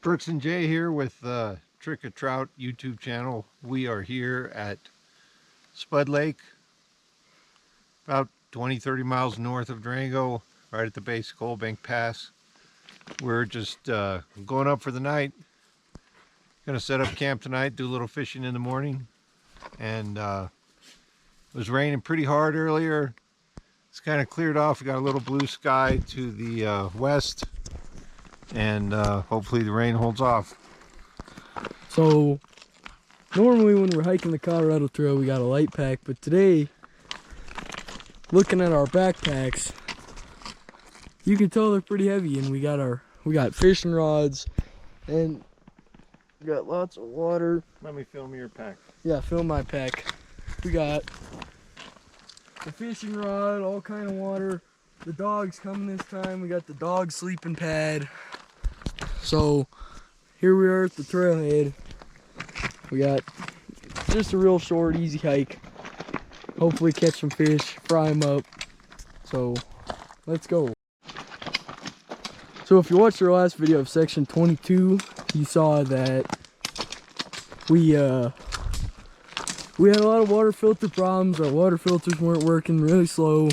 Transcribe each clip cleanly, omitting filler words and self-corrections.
Brooks and Jay here with Trick or Trout YouTube channel. We are here at Spudlake, about 20-30 miles north of Durango, right at the base of Coal Bank Pass. We're just going up for the night. Gonna set up camp tonight, do a little fishing in the morning. And it was raining pretty hard earlier. It's kind of cleared off. We got a little blue sky to the west, and hopefully the rain holds off. So normally when we're hiking the Colorado Trail we got a light pack, but today, looking at our backpacks, you can tell they're pretty heavy, and we got fishing rods and we got lots of water. Let me film your pack. Yeah, film my pack. We got the fishing rod, all kind of water. The dog's coming this time. We got the dog sleeping pad. So here we are at the trailhead. We got just a real short, easy hike. Hopefully catch some fish, fry them up. So let's go. So if you watched our last video of section 22, you saw that we had a lot of water filter problems. Our water filters weren't working, really slow,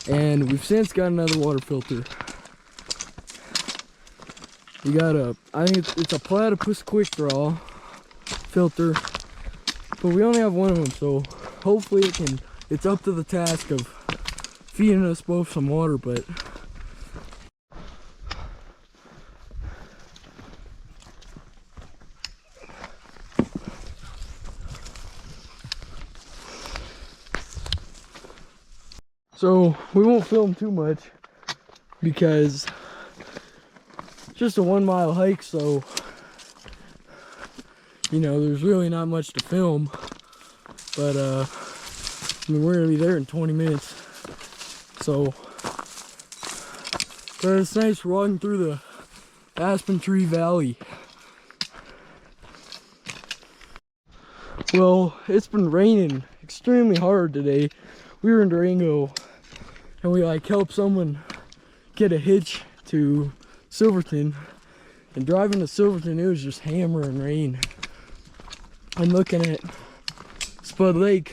and we've since got another water filter. We got I think it's a Platypus quick draw filter, but we only have one of them, so hopefully it's up to the task of feeding us both some water. But so we won't film too much because it's just a 1 mile hike, so you know, there's really not much to film. But I mean, we're gonna be there in 20 minutes. So but it's nice walking through the Aspen Tree Valley. Well, it's been raining extremely hard today. We were in Durango and we helped someone get a hitch to Silverton, and driving to Silverton it was just hammering rain. I'm looking at Spudlake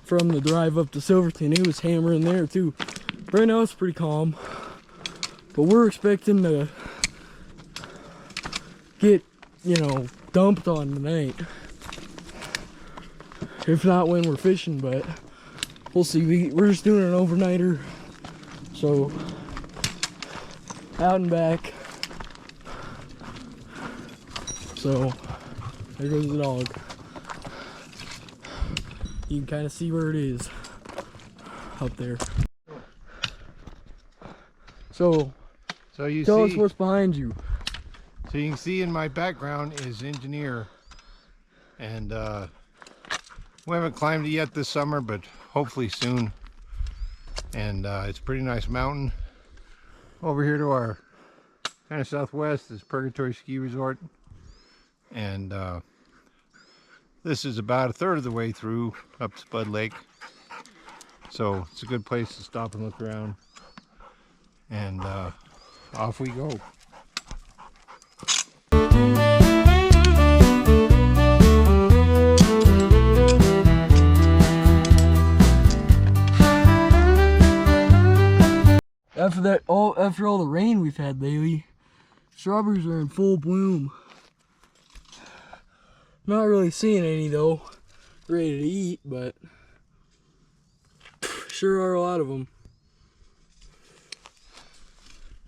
from the drive up to Silverton. It was hammering there too. Right now it's pretty calm, but we're expecting to get, you know, dumped on tonight. If not when we're fishing, but we'll see. We're just doing an overnighter, so out and back. So there goes the dog. You can kind of see where it is up there. So you tell see, us what's behind you. So you can see in my background is Engineer, and we haven't climbed it yet this summer, but hopefully soon. And it's a pretty nice mountain. Over here to our kind of southwest is Purgatory Ski Resort, and this is about a third of the way through up Spud Lake, so it's a good place to stop and look around. And off we go. After all the rain we've had lately, strawberries are in full bloom. Not really seeing any though, ready to eat, but sure are a lot of them.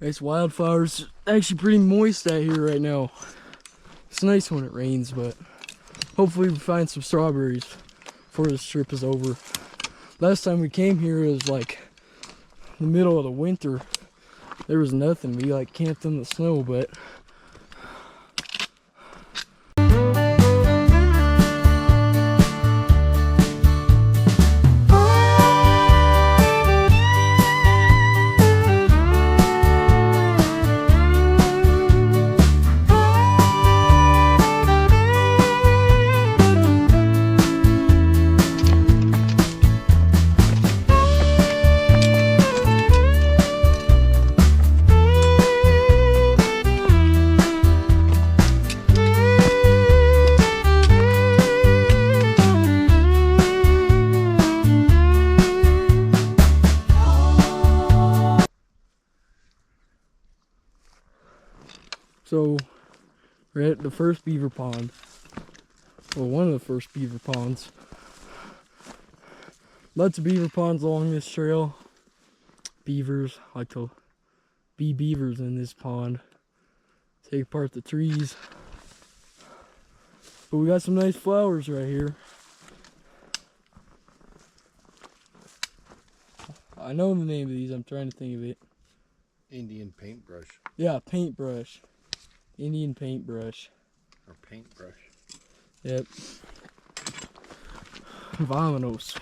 Nice wildflowers. Actually pretty moist out here right now. It's nice when it rains, but hopefully we find some strawberries before this trip is over. Last time we came here, it was like the middle of the winter. There was nothing. We camped in the snow, but So we're at the first beaver pond. Well, one of the first beaver ponds. Lots of beaver ponds along this trail. Beavers like to be beavers in this pond. Take apart the trees. But we got some nice flowers right here. I know the name of these, I'm trying to think of it. Indian paintbrush. Yeah, paintbrush. Indian paintbrush. Or paintbrush. Yep. Vamonos.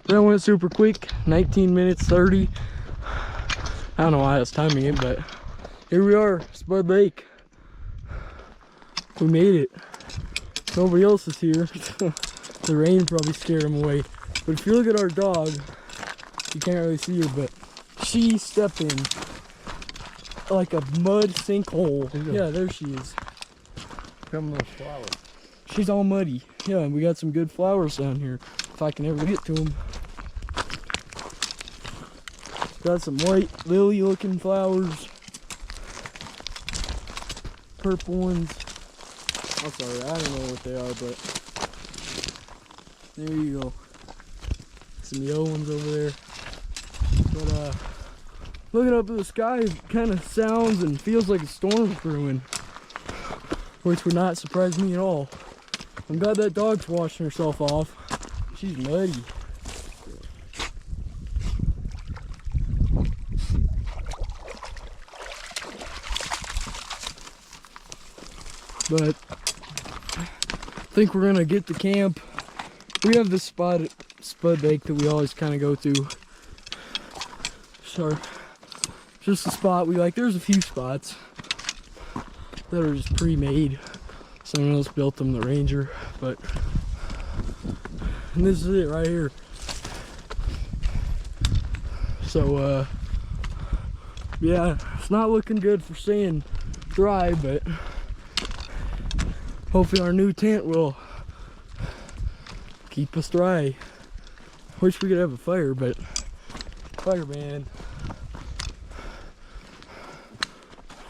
That went super quick, 19 minutes 30. I don't know why I was timing it, but here we are, Spud Lake. We made it. Nobody else is here. The rain probably scared him away. But if you look at our dog, you can't really see her, but she stepped in like a mud sinkhole. Yeah, there she is. Come those flowers. She's all muddy. Yeah, and we got some good flowers down here. If I can ever get to them. Got some white lily looking flowers. Purple ones. I'm sorry, I don't know what they are, but there you go. Some yellow ones over there. But looking up at the sky, it kind of sounds and feels like a storm's brewing, which would not surprise me at all. I'm glad that dog's washing herself off. She's muddy. But I think we're gonna get to camp. We have this spot at Spudlake that we always kind of go to. So just a spot we like. There's a few spots that are just pre-made. Someone else built them, the Ranger, but and this is it right here. So yeah, it's not looking good for staying dry, but hopefully our new tent will keep us dry. Wish we could have a fire, but fireman.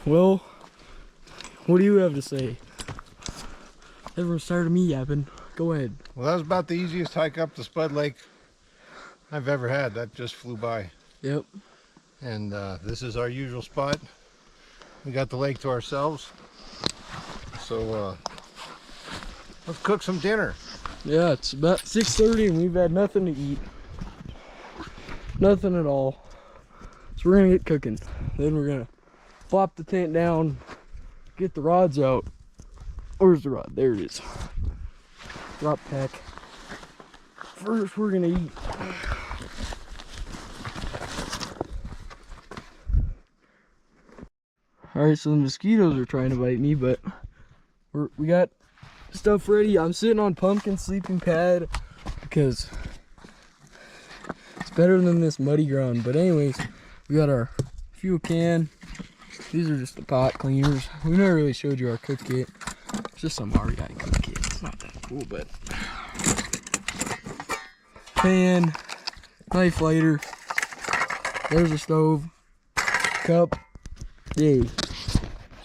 Well, what do you have to say? Everyone's tired of me yapping. Go ahead. Well, that was about the easiest hike up to Spud Lake I've ever had. That just flew by. Yep. And this is our usual spot. We got the lake to ourselves. So let's cook some dinner. Yeah, it's about 6:30 and we've had nothing to eat. Nothing at all. So we're gonna get cooking. Then we're gonna flop the tent down, get the rods out. Where's the rod? There it is. Drop pack. First we're gonna eat. Alright, so the mosquitoes are trying to bite me, but we got stuff ready. I'm sitting on pumpkin sleeping pad because it's better than this muddy ground. But anyways, we got our fuel can. These are just the pot cleaners. We never really showed you our cook kit. It's just some REI cook kit. It's not that cool, but pan, knife lighter. There's a stove, cup. Yay.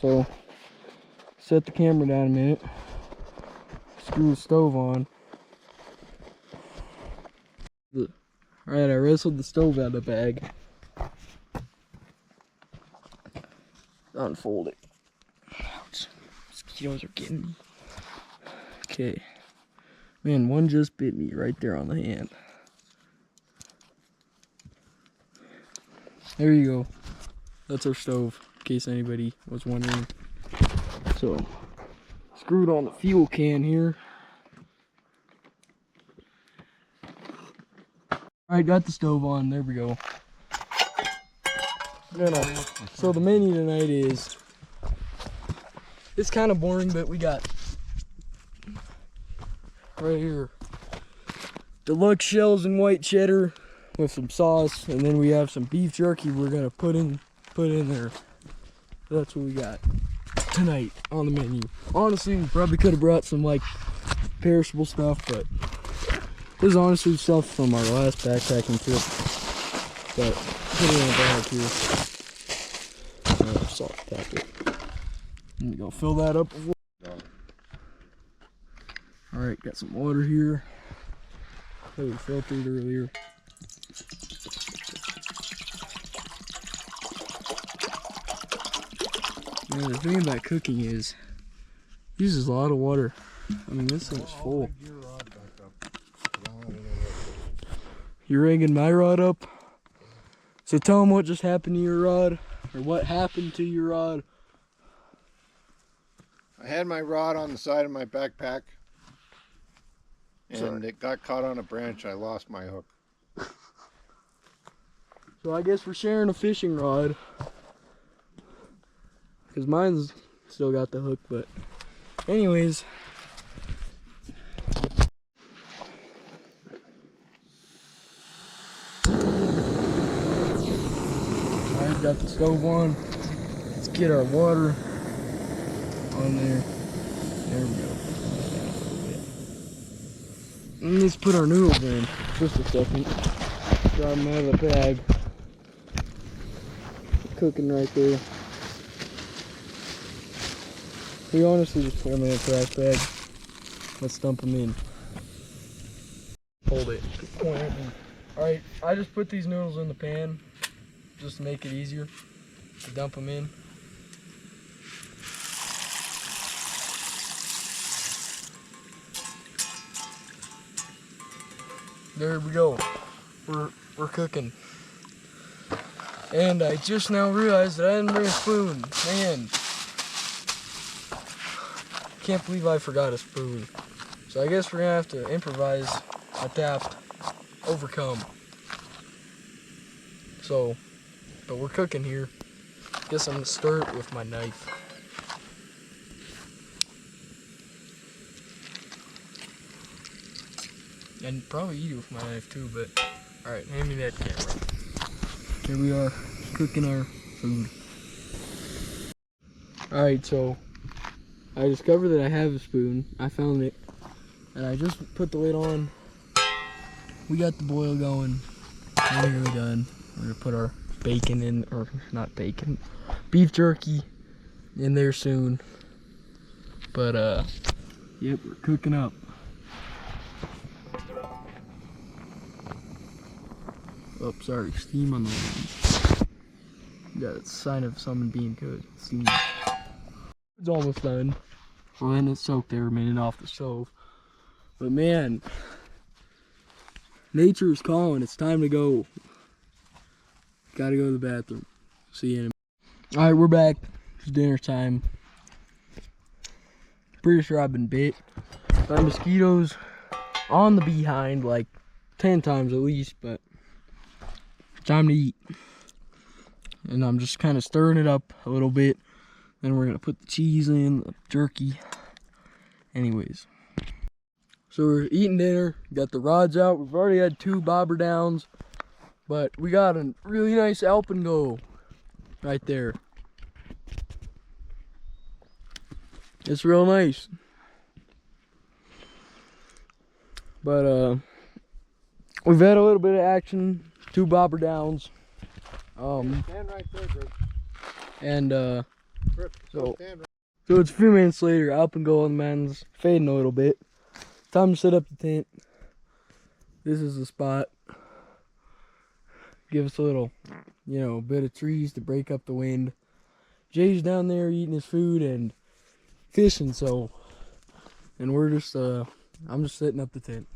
So set the camera down a minute. Screw the stove on. Alright, I wrestled the stove out of the bag. Unfold it. Ouch. Mosquitoes are getting me. Okay. Man, one just bit me right there on the hand. There you go. That's our stove, in case anybody was wondering. So, screwed on the fuel can here. Alright, got the stove on. There we go. So the menu tonight is, it's kind of boring, but we got right here deluxe shells and white cheddar with some sauce, and then we have some beef jerky we're gonna put in there. That's what we got tonight on the menu. Honestly, we probably could have brought some like perishable stuff, but this is honestly stuff from our last backpacking trip. But put it in a bag here. Salt packet. I'm gonna fill that up. All right, got some water here. That we filtered earlier. Man, the thing about cooking is it uses a lot of water. I mean, this thing's full. You're rigging my rod up? So tell them what just happened to your rod, or what happened to your rod. I had my rod on the side of my backpack, and it got caught on a branch. I lost my hook. So I guess we're sharing a fishing rod, because mine's still got the hook, but anyways. Alright, got the stove on. Let's get our water on there. There we go. And let's put our noodles in just a second. Grab them out of the bag. Cooking right there. We honestly just put them in a trash bag. Let's dump them in. Hold it. Alright, I just put these noodles in the pan just to make it easier to dump them in. There we go. We're cooking. And I just now realized that I didn't bring a spoon. Man. Can't believe I forgot a spoon. So I guess we're gonna have to improvise, adapt, overcome. So, but we're cooking here. Guess I'm gonna stir it with my knife. And probably eat it with my knife too, but alright, hand me that camera. Here we are, cooking our food. Alright, so I discovered that I have a spoon. I found it, and I just put the lid on. We got the boil going. We're nearly done. We're gonna put our bacon in, or not bacon, beef jerky in there soon. But yep, we're cooking up. Oh, sorry, steam on the lens. Got a sign of something being good. Steam. It's almost done. We're letting it soak there a minute off the stove. But man, nature is calling. It's time to go. Gotta go to the bathroom. See you in a minute. Alright, we're back. It's dinner time. Pretty sure I've been bit by mosquitoes on the behind like 10 times at least, but time to eat. And I'm just kind of stirring it up a little bit. Then we're gonna put the cheese in, the jerky. Anyways, so we're eating dinner. Got the rods out. We've already had 2 bobber downs, but we got a really nice alpengo right there. It's real nice. But we've had a little bit of action. 2 bobber downs. Stand right there, Greg. And So it's a few minutes later. Alpengo on the mountains, fading a little bit. Time to set up the tent. This is the spot. Give us a little, bit of trees to break up the wind. Jay's down there eating his food and fishing, and we're just I'm just setting up the tent.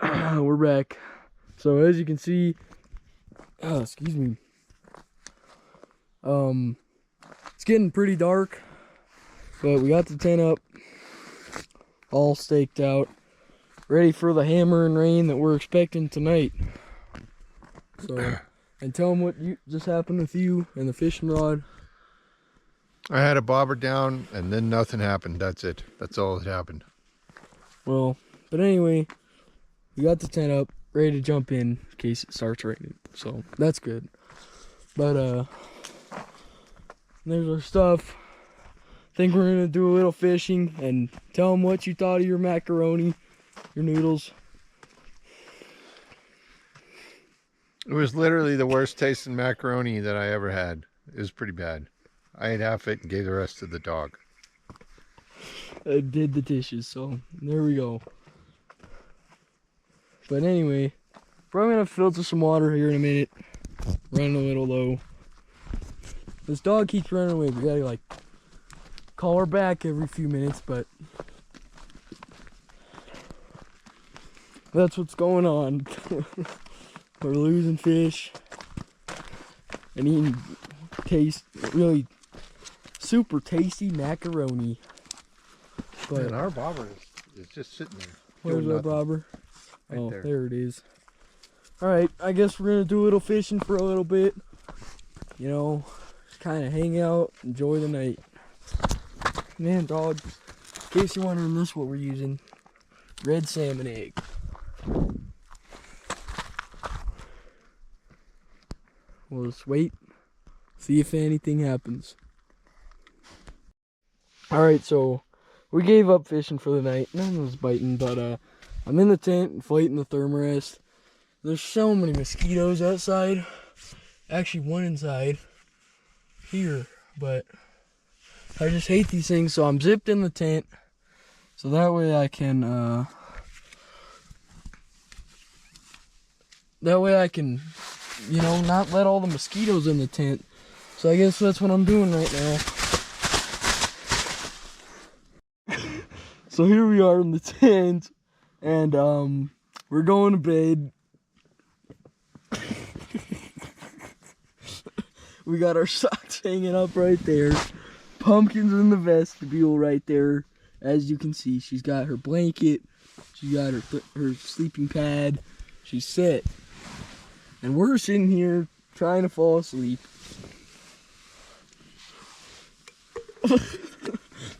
We're back. So as you can see, excuse me. It's getting pretty dark, but we got the tent up, all staked out, ready for the hammer and rain that we're expecting tonight. So, and tell them what just happened with you and the fishing rod. I had a bobber down, and then nothing happened. That's it. That's all that happened. Well, but anyway, we got the tent up, ready to jump in case it starts raining. So that's good. But there's our stuff. Think we're gonna do a little fishing and tell them what you thought of your macaroni, your noodles. It was literally the worst tasting macaroni that I ever had. It was pretty bad. I ate half it and gave the rest to the dog. I did the dishes, so there we go. But anyway, probably gonna filter some water here in a minute. Running a little low. This dog keeps running away. We gotta like call her back every few minutes, but that's what's going on. We're losing fish and eating really super tasty macaroni. But And our bobber is just sitting there. where's doing our nothing. bobber? Right Oh, there. there it is. Alright, I guess we're gonna do a little fishing for a little bit. You know, just kind of hang out, enjoy the night. Man, dog, in case you're wondering, this is what we're using. Red salmon egg. We'll just wait, see if anything happens. Alright, so we gave up fishing for the night. None was biting, but I'm in the tent inflating the thermarest. There's so many mosquitoes outside. Actually, one inside here, but I just hate these things, so I'm zipped in the tent so that way I can you know, not let all the mosquitoes in the tent. So I guess that's what I'm doing right now. So here we are in the tent, and we're going to bed. We got our socks hanging up right there. Pumpkin's in the vestibule right there. As you can see, she's got her blanket. She got her sleeping pad. She's set. And we're sitting here trying to fall asleep.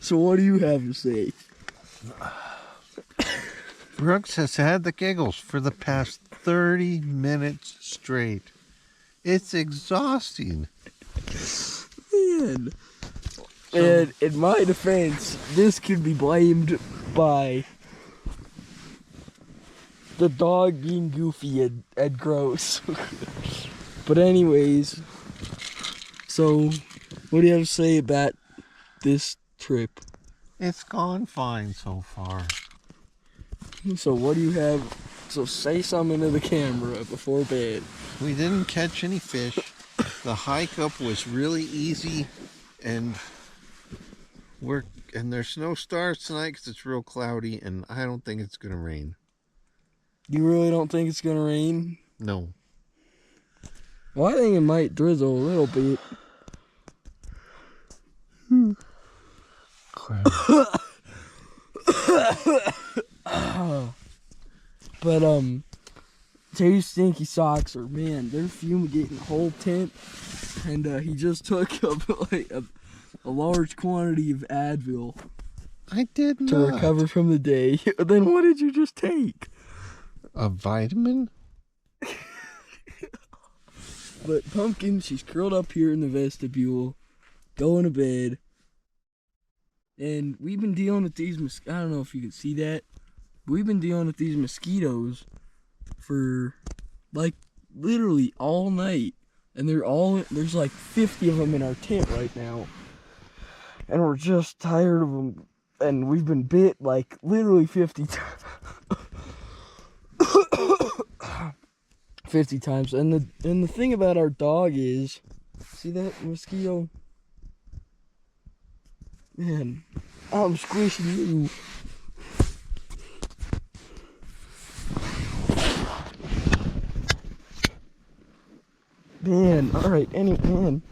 So what do you have to say? Brooks has had the giggles for the past 30 minutes straight. It's exhausting. Man. And in my defense, this could be blamed by the dog being goofy and gross. But anyways, so what do you have to say about this trip? It's gone fine so far. So what do you have? So say something to the camera before bed. We didn't catch any fish. The hike up was really easy, and there's no stars tonight because it's real cloudy, and I don't think it's gonna rain. You really don't think it's gonna rain? No. Well, I think it might drizzle a little bit. Crap. But Teddy's stinky socks are, man, they're fumigating the whole tent, and he just took up like a large quantity of Advil I did to not. recover from the day. Then what did you just take? A vitamin? But Pumpkin, she's curled up here in the vestibule, going to bed, and we've been dealing with these I don't know if you can see that. We've been dealing with these mosquitoes for like literally all night, and there's like 50 of them in our tent right now, and we're just tired of them, and we've been bit like literally 50 times. 50 times. And the thing about our dog is, see that mosquito? Man, I'm squishing you. Man, alright, man.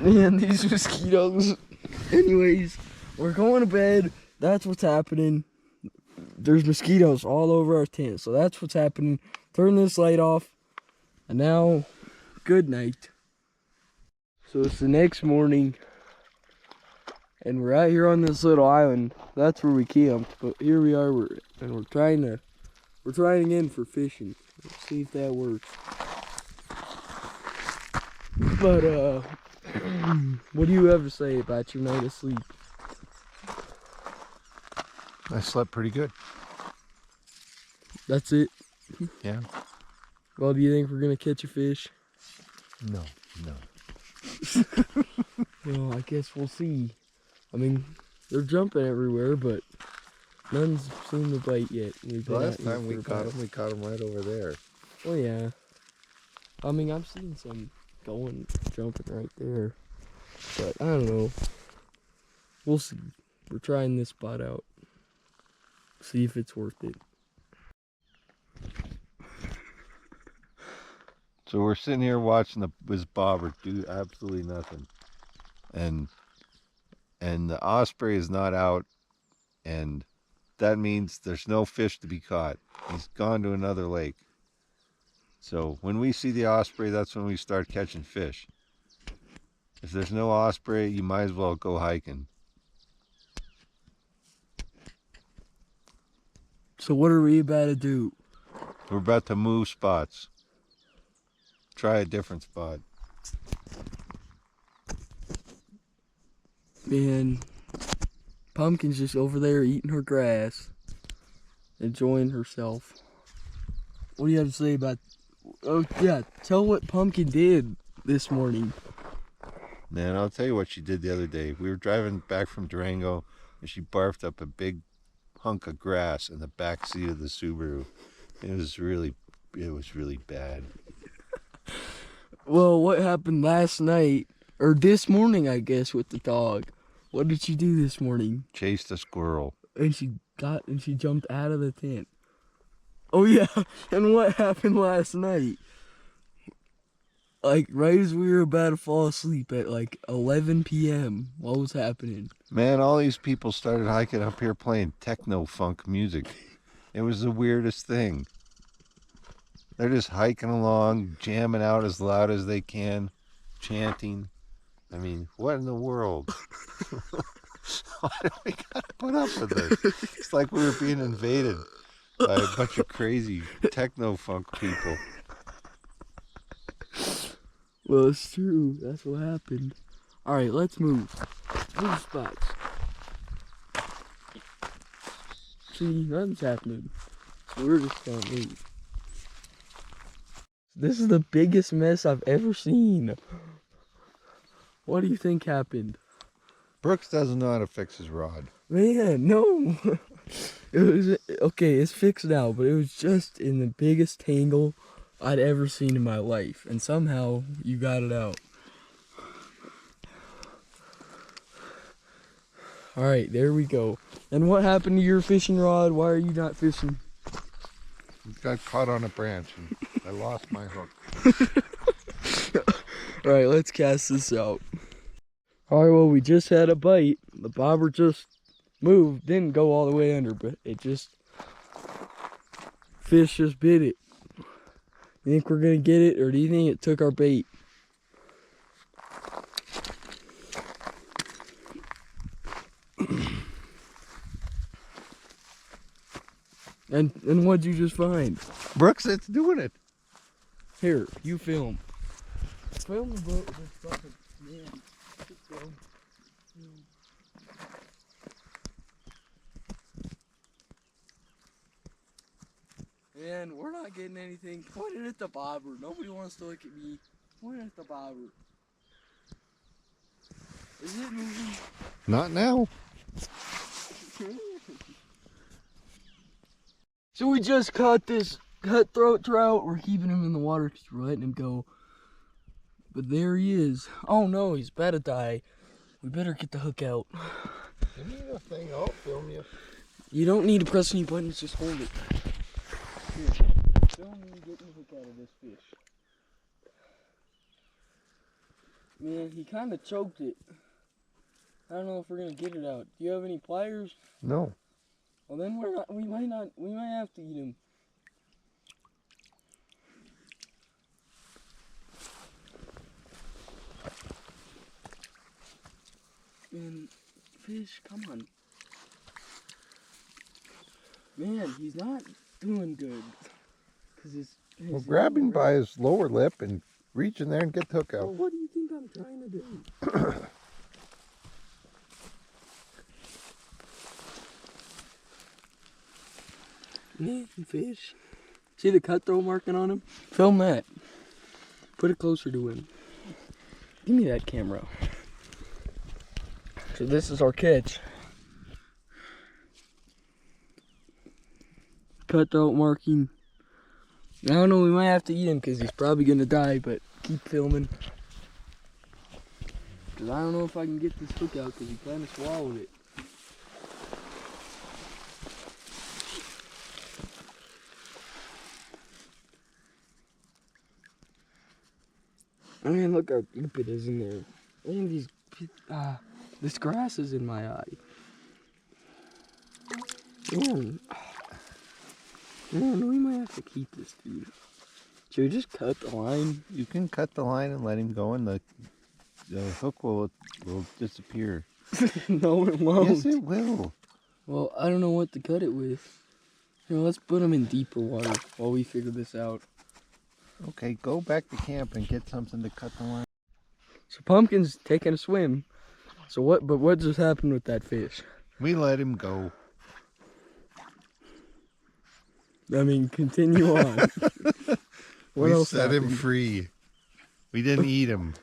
Man, these mosquitoes. Anyways, we're going to bed. That's what's happening. There's mosquitoes all over our tent, so that's what's happening. Turn this light off, and now, good night. So it's the next morning, And we're out here on this little island. That's where we camped. But here we are, we're trying again for fishing. Let's see if that works. But what do you have to say about your night of sleep? I slept pretty good. That's it? Yeah. Well, do you think we're gonna catch a fish? No. Well, I guess we'll see. I mean, they're jumping everywhere, but none's seen the bite yet. We've The been last out here time we for caught about- him, we caught him right over there. Oh yeah. I mean, I've seen some jumping right there. But I don't know. We'll see. We're trying this spot out. See if it's worth it. So we're sitting here watching this bobber do absolutely nothing, and the osprey is not out, and that means there's no fish to be caught. He's gone to another lake. So when we see the osprey, that's when we start catching fish. If there's no osprey, you might as well go hiking. So what are we about to do? We're about to move spots. Try a different spot. Man, Pumpkin's just over there eating her grass, enjoying herself. What do you have to say about... Oh yeah, tell what Pumpkin did this morning. Man, I'll tell you what she did the other day. We were driving back from Durango, and she barfed up a big hunk of grass in the back seat of the Subaru. It was really bad. Well, what happened last night, or this morning, I guess, with the dog? What did she do this morning? Chased a squirrel. And she jumped out of the tent. Oh yeah, and what happened last night? Like, right as we were about to fall asleep at like 11 p.m., what was happening? Man, all these people started hiking up here playing techno-funk music. It was the weirdest thing. They're just hiking along, jamming out as loud as they can, chanting. I mean, what in the world? Why do we gotta put up with this? It's like we were being invaded by a bunch of crazy techno-funk people. Well, it's true. That's what happened. All right, let's move. Move spots. See, nothing's happening. So we're just gonna move. This is the biggest mess I've ever seen. What do you think happened? Brooks doesn't know how to fix his rod. Man, no. It was okay. It's fixed now, but it was just in the biggest tangle I'd ever seen in my life, and somehow you got it out. All right, there we go. And what happened to your fishing rod? Why are you not fishing? It got caught on a branch and I lost my hook. All right, let's cast this out. All right, well, we just had a bite. The bobber just moved, didn't go all the way under, but fish just bit it. You think we're gonna get it, or do you think it took our bait? And what'd you just find? Brooks, it's doing it. Here, you film. Film the boat with this fucking man. Just film. Man, we're not getting anything. Point it at the bobber. Nobody wants to look at me. Point it at the bobber. Is it moving? Not now. So we just caught this cutthroat trout. We're keeping him in the water because we're letting him go. But there he is. Oh no, he's about to die. We better get the hook out. Give me the thing, I'll film you. You don't need to press any buttons, just hold it. Here, film me getting the hook out of this fish. Man, he kind of choked it. I don't know if we're gonna get it out. Do you have any pliers? No. Well then we might have to eat him. And fish. Come on. Man, he's not doing good. Cause his Well, grab him by his lower lip and reach in there and get the hook out. Well, what do you think I'm trying to do? Man, fish. See the cutthroat marking on him? Film that. Put it closer to him. Give me that camera. So this is our catch. Cutthroat marking. I don't know, we might have to eat him because he's probably going to die, but keep filming. Because I don't know if I can get this hook out because he kind of swallowed it. I mean, look how deep it is in there. And these, this grass is in my eye. Man, we might have to keep this dude. Should we just cut the line? You can cut the line and let him go, and the hook will disappear. No, it won't. Yes, it will. Well, I don't know what to cut it with. You know, let's put him in deeper water while we figure this out. Okay, go back to camp and get something to cut the line. So Pumpkin's taking a swim. So what just happened with that fish? We let him go. I mean, continue on. We set him free. We didn't eat him.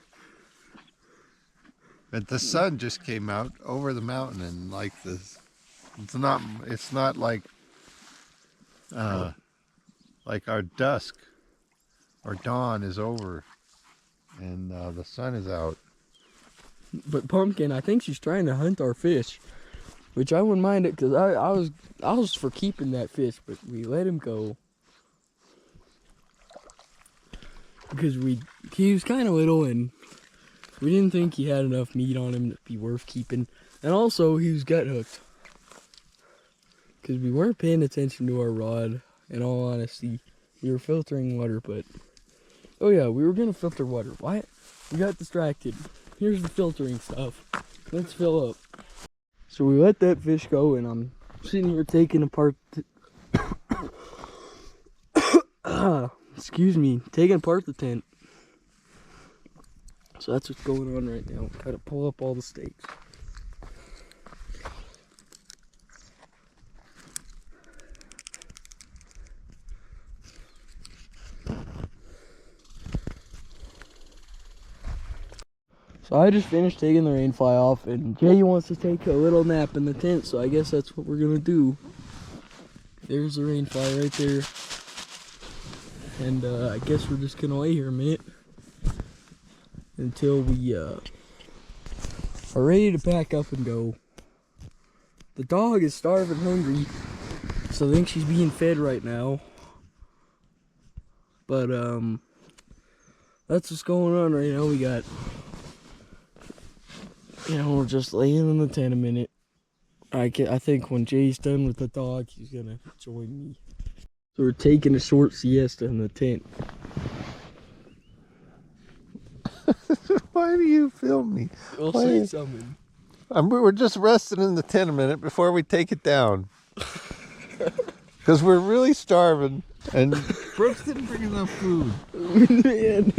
But the sun just came out over the mountain, and like this, it's not like our dusk or dawn is over, and the sun is out. But Pumpkin, I think she's trying to hunt our fish, which I wouldn't mind it because I was for keeping that fish, but we let him go because he was kind of little and we didn't think he had enough meat on him to be worth keeping, and also he was gut hooked because we weren't paying attention to our rod. In all honesty, we were filtering water, but oh yeah, we were gonna filter water. Why? We got distracted. Here's the filtering stuff. Let's fill up. So we let that fish go, and I'm sitting here taking apart excuse me, taking apart the tent. So that's what's going on right now. Gotta pull up all the stakes. So I just finished taking the rain fly off, and Jay wants to take a little nap in the tent, so I guess that's what we're gonna do. There's the rain fly right there. And I guess we're just gonna lay here a minute until we are ready to pack up and go. The dog is starving hungry, so I think she's being fed right now. But that's what's going on right now. We got, we're just laying in the tent a minute. I think when Jay's done with the dog, he's gonna join me. So we're taking a short siesta in the tent. Why do you film me? I'll say something. We're just resting in the tent a minute before we take it down. Because we're really starving, and Brooks didn't bring enough food. Man.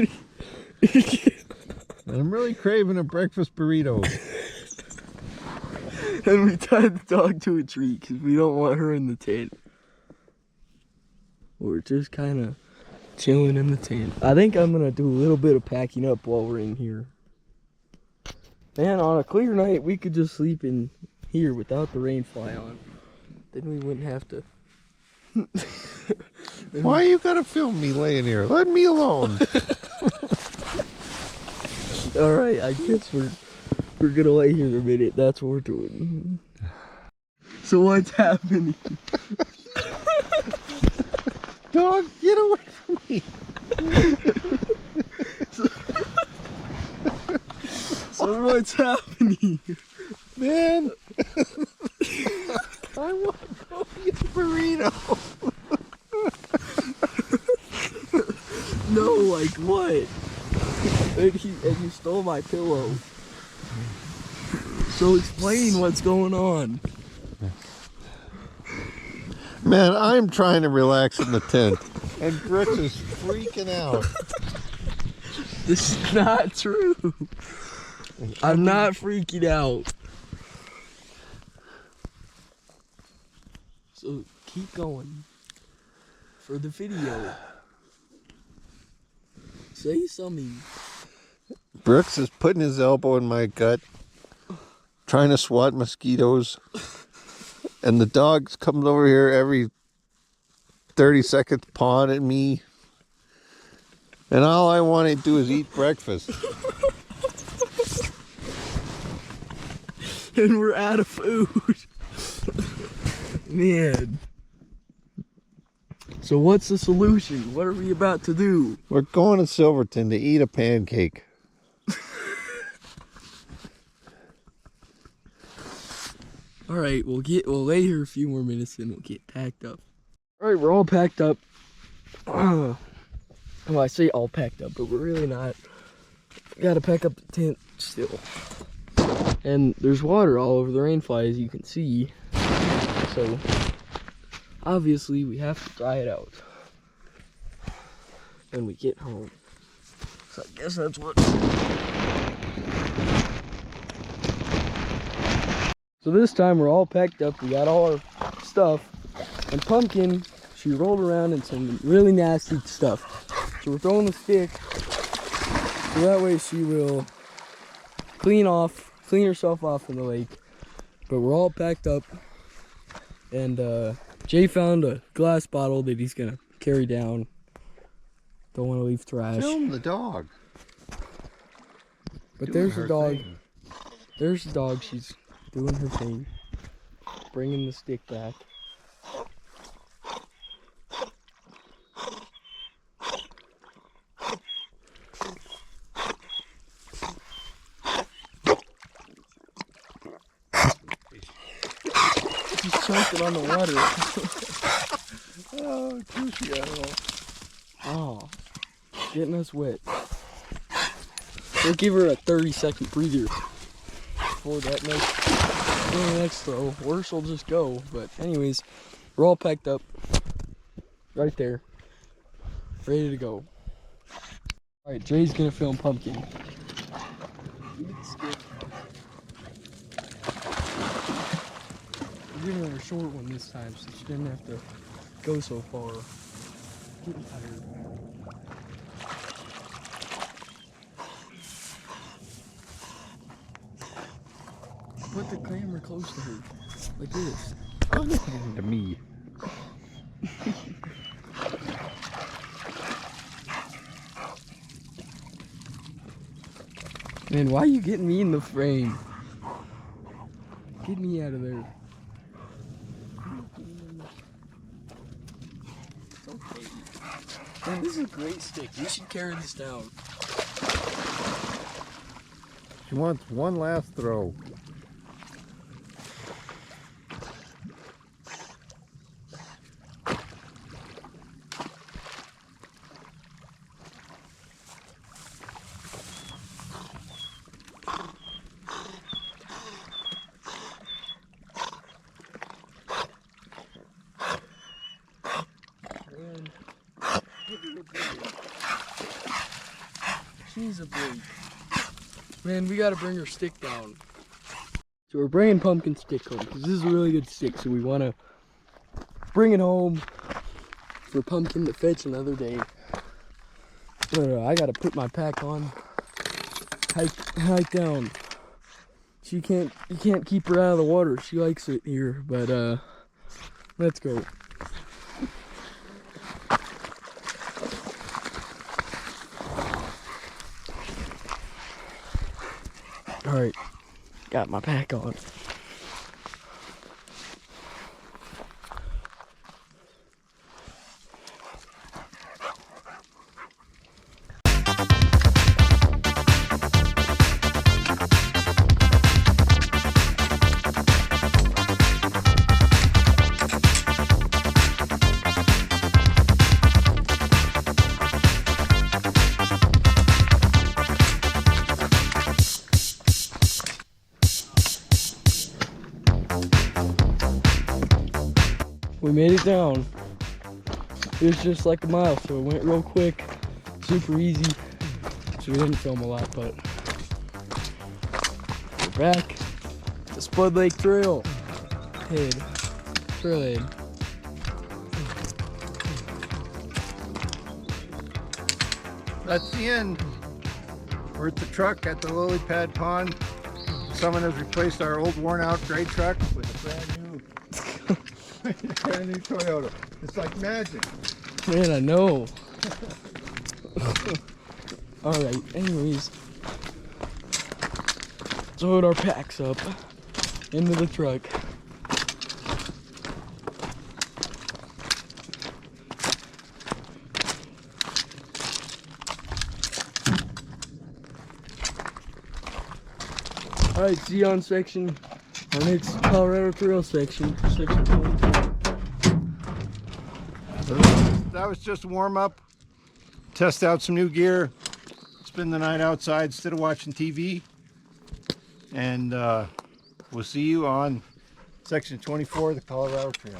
And I'm really craving a breakfast burrito. And we tied the dog to a tree because we don't want her in the tent. We're just kind of chilling in the tent. I think I'm going to do a little bit of packing up while we're in here. Man, on a clear night, we could just sleep in here without the rain fly on. Then we wouldn't have to. Why you gotta film me laying here? Let me alone. Alright, I guess we're gonna lay here a minute. That's what we're doing. So what's happening? Dog, get away from me. So what's happening? Man. I want to go get a burrito. No, like what? And you stole my pillow. So explain what's going on. Man, I'm trying to relax in the tent, and Brooks is freaking out. This is not true. I'm not freaking out. So keep going for the video. Say something. Brooks is putting his elbow in my gut, trying to swat mosquitoes, and the dog comes over here every 30 seconds pawing at me, and all I want to do is eat breakfast. And we're out of food. Man. So what's the solution? What are we about to do? We're going to Silverton to eat a pancake. All right, we'll lay here a few more minutes and we'll get packed up. All right, we're all packed up. Well, I say all packed up, but we're really not. We gotta pack up the tent still. And there's water all over the rainfly, as you can see. So obviously we have to dry it out when we get home. So I guess that's what. So this time we're all packed up. We got all our stuff. And Pumpkin, she rolled around in some really nasty stuff. So we're throwing the stick. So that way she will clean herself off in the lake. But we're all packed up. And Jay found a glass bottle that he's gonna carry down. Don't want to leave trash. Film the dog. But there's the dog. There's the dog. She's doing her thing. Bringing the stick back. She's chomping on the water. Oh, juicy animal. Oh, getting us wet. We'll give her a 30-second breather before that next throw, or she'll just go. But anyways, we're all packed up right there, ready to go. All right, Jay's gonna film Pumpkin. We're giving her a short one this time, so she didn't have to go so far. Getting tired. Put the camera close to her, like this. To me. Man, why are you getting me in the frame? Get me out of there. It's okay. Man, this is a great stick. We should carry this down. She wants one last throw. She's a break. Man, we gotta bring her stick down. So we're bringing Pumpkin's stick home because this is a really good stick. So we want to bring it home for Pumpkin to fetch another day. But I gotta put my pack on, hike down. You can't keep her out of the water. She likes it here. But let's go. All right, got my pack on. we made it down. It was just like a mile, so it went real quick, super easy. So we didn't film a lot, but we're back. The Spudlake Trail trailhead. That's the end. We're at the truck at the lily pad pond. Someone has replaced our old worn out gray truck with a brand new Toyota. It's like magic. Man, I know. Alright, anyways. Let's load our packs up into the truck. Alright, see you on our next Colorado Trail section 22. That was just a warm up. Test out some new gear. Spend the night outside instead of watching TV. And we'll see you on section 24 of the Colorado Trail.